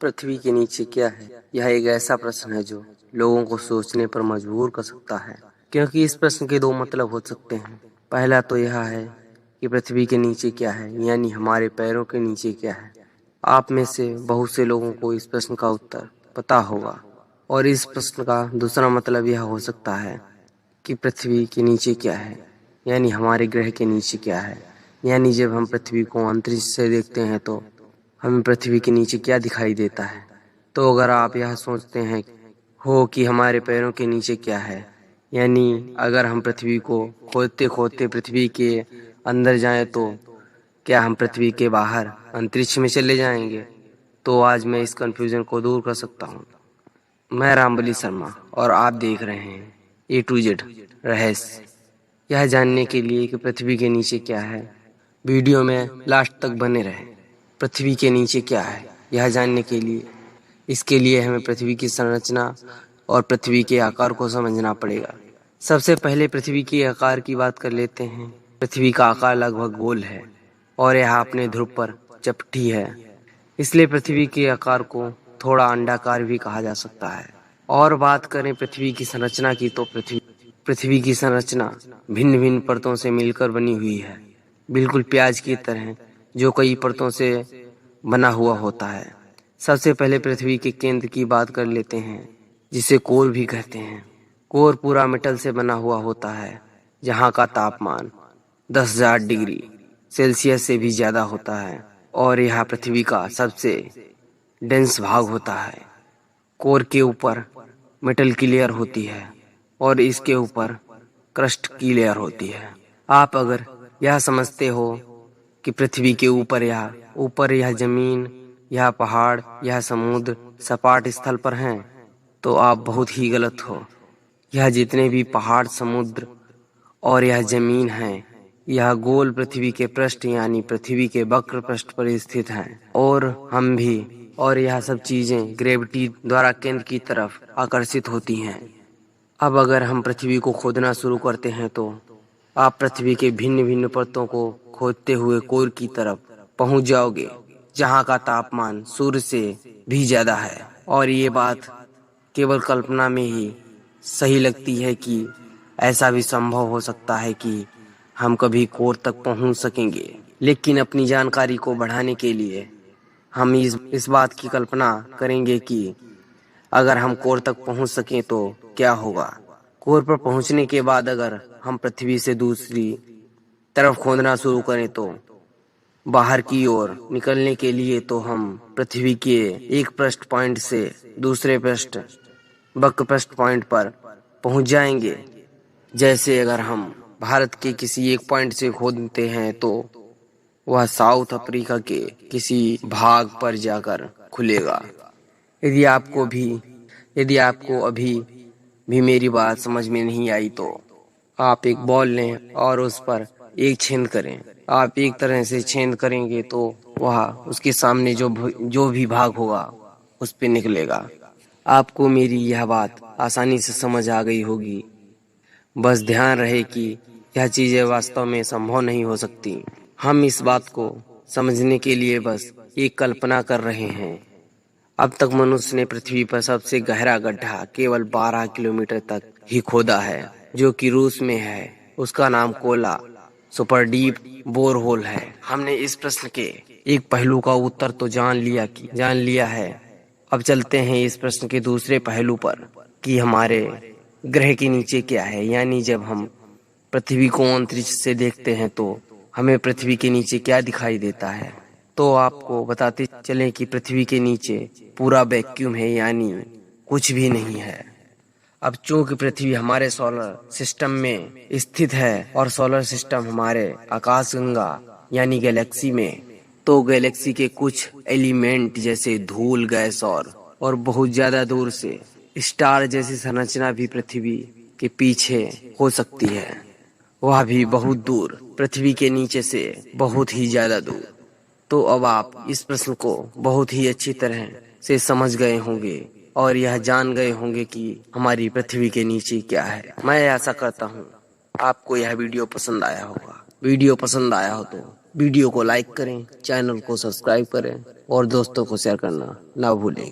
पृथ्वी के नीचे क्या है? यह एक ऐसा प्रश्न है जो लोगों को सोचने पर मजबूर कर सकता है, क्योंकि इस प्रश्न के दो मतलब हो सकते हैं। पहला तो यह है कि पृथ्वी के नीचे क्या है, यानी हमारे पैरों के नीचे क्या है। आप में से बहुत से लोगों को इस प्रश्न का उत्तर पता होगा, और इस प्रश्न का दूसरा मतलब यह हो सकता है कि पृथ्वी के नीचे क्या है, यानी हमारे ग्रह के नीचे क्या है। यानी जब हम पृथ्वी को अंतरिक्ष से देखते हैं तो हमें पृथ्वी के नीचे क्या दिखाई देता है। तो अगर आप यह सोचते हैं हो कि हमारे पैरों के नीचे क्या है, यानी अगर हम पृथ्वी को खोदते खोदते पृथ्वी के अंदर जाएं तो क्या हम पृथ्वी के बाहर अंतरिक्ष में चले जाएंगे, तो आज मैं इस कंफ्यूजन को दूर कर सकता हूँ। मैं रामबली शर्मा और आप देख रहे हैं A to Z रहस्य। यह जानने के लिए कि पृथ्वी के नीचे क्या है, वीडियो में लास्ट तक बने रहें। पृथ्वी के नीचे क्या है यह जानने के लिए, इसके लिए हमें पृथ्वी की संरचना और पृथ्वी के आकार को समझना पड़ेगा। सबसे पहले पृथ्वी के आकार की बात कर लेते हैं। पृथ्वी का आकार लगभग गोल है और यह अपने ध्रुव पर चपटी है, इसलिए पृथ्वी के आकार को थोड़ा अंडाकार भी कहा जा सकता है। और बात करें पृथ्वी की संरचना की, तो पृथ्वी की संरचना भिन्न भिन्न परतों से मिलकर बनी हुई है, बिल्कुल प्याज की तरह, जो कई परतों से बना हुआ होता है। सबसे पहले पृथ्वी के केंद्र की बात कर लेते हैं, जिसे कोर भी कहते हैं। कोर पूरा मेटल से बना हुआ होता है, जहाँ का तापमान 10,000 डिग्री सेल्सियस से भी ज्यादा होता है, और यह पृथ्वी का सबसे डेंस भाग होता है। कोर के ऊपर मेटल की लेयर होती है और इसके ऊपर क्रस्ट की लेयर होती है। आप अगर यह समझते हो कि पृथ्वी के ऊपर यह जमीन, यह पहाड़, यह समुद्र सपाट स्थल पर हैं, तो आप बहुत ही गलत हो। यह जितने भी पहाड़, समुद्र और यह जमीन है, यह गोल पृथ्वी के पृष्ठ यानी पृथ्वी के वक्र पृष्ठ पर स्थित हैं, और हम भी, और यह सब चीजें ग्रेविटी द्वारा केंद्र की तरफ आकर्षित होती हैं। अब अगर हम पृथ्वी को खोदना शुरू करते हैं तो आप पृथ्वी के भिन्न भिन्न परतों को खोदते हुए कोर की तरफ पहुंच जाओगे, जहां का तापमान सूर्य से भी ज्यादा है। और ये बात केवल कल्पना में ही सही लगती है कि ऐसा भी संभव हो सकता है कि हम कभी कोर तक पहुंच सकेंगे, लेकिन अपनी जानकारी को बढ़ाने के लिए हम इस बात की कल्पना करेंगे कि अगर हम कोर तक पहुंच सकें तो क्या होगा। कोर पर पहुंचने के बाद अगर हम पृथ्वी से दूसरी तरफ खोदना शुरू करें तो बाहर की ओर निकलने के लिए तो हम पृथ्वी के एक पृष्ठ पॉइंट से दूसरे पृष्ठ वक्र पृष्ठ पॉइंट पर पहुंच जाएंगे। जैसे अगर हम भारत के किसी एक पॉइंट से खोदते हैं तो वह साउथ अफ्रीका के किसी भाग पर जाकर खुलेगा। यदि आपको अभी भी मेरी बात समझ में नहीं आई तो आप एक बॉल लें और उस पर एक छेद करें। आप एक तरह से छेद करेंगे तो वह उसके सामने जो भी भाग होगा उस पे निकलेगा। आपको मेरी यह बात आसानी से समझ आ गई होगी। बस ध्यान रहे कि यह चीजें वास्तव में संभव नहीं हो सकती। हम इस बात को समझने के लिए बस एक कल्पना कर रहे हैं। अब तक मनुष्य ने पृथ्वी पर सबसे गहरा गड्ढा केवल 12 किलोमीटर तक ही खोदा है, जो कि रूस में है। उसका नाम कोला सुपर डीप बोरहोल है। हमने इस प्रश्न के एक पहलू का उत्तर तो जान लिया है। अब चलते हैं इस प्रश्न के दूसरे पहलू पर कि हमारे ग्रह के नीचे क्या है, यानी जब हम पृथ्वी को अंतरिक्ष से देखते हैं तो हमें पृथ्वी के नीचे क्या दिखाई देता है। तो आपको बताते चलें कि पृथ्वी के नीचे पूरा वैक्यूम है, यानी कुछ भी नहीं है। अब चूंकि पृथ्वी हमारे सोलर सिस्टम में स्थित है और सोलर सिस्टम हमारे आकाशगंगा यानी गैलेक्सी में, तो गैलेक्सी के कुछ एलिमेंट जैसे धूल, गैस और बहुत ज्यादा दूर से स्टार जैसी संरचना भी पृथ्वी के पीछे हो सकती है, वह भी बहुत दूर, पृथ्वी के नीचे से बहुत ही ज्यादा दूर। तो अब आप इस प्रश्न को बहुत ही अच्छी तरह से समझ गए होंगे और यह जान गए होंगे कि हमारी पृथ्वी के नीचे क्या है। मैं आशा करता हूँ आपको यह वीडियो पसंद आया होगा। वीडियो पसंद आया हो तो वीडियो को लाइक करें, चैनल को सब्सक्राइब करें और दोस्तों को शेयर करना ना भूलें।